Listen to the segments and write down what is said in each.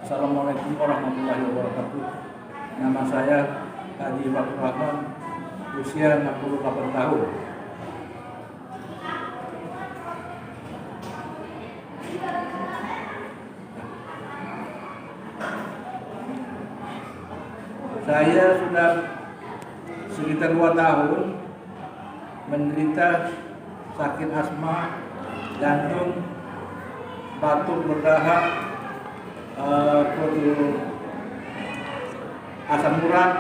Assalamualaikum warahmatullahi wabarakatuh. Nama saya Haji Fatur Rahman, usia 68 tahun. Saya sudah sekitar 2 tahun menderita sakit asma, jantung, batuk berdahak, asam urat,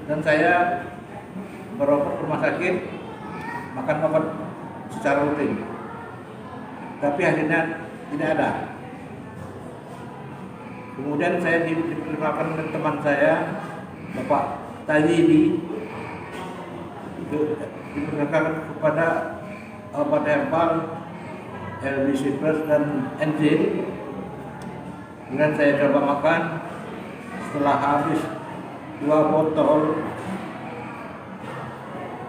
dan saya berobat ke rumah sakit, makan obat secara rutin, tapi hasilnya tidak ada. Kemudian saya diperkenalkan oleh teman saya, Bapak Tajidi, diperkenalkan kepada obat herbal LBC Plus dan Enzim. Kemudian saya coba makan. Setelah habis 2 botol,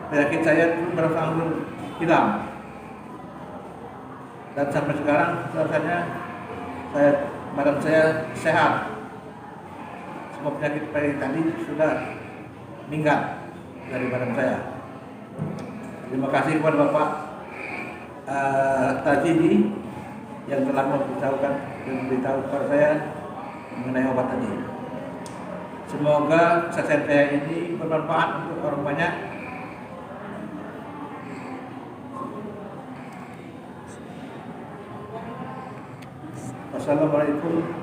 penyakit saya berangsur hilang, dan sampai sekarang rasanya badan saya sehat. Semua penyakit tadi sudah minggat dari badan saya. Terima kasih kepada Bapak Tajidi yang telah memberitahu kepada saya mengenai obat tadi. Semoga kesaksian saya ini bermanfaat untuk orang banyak. Wassalamualaikum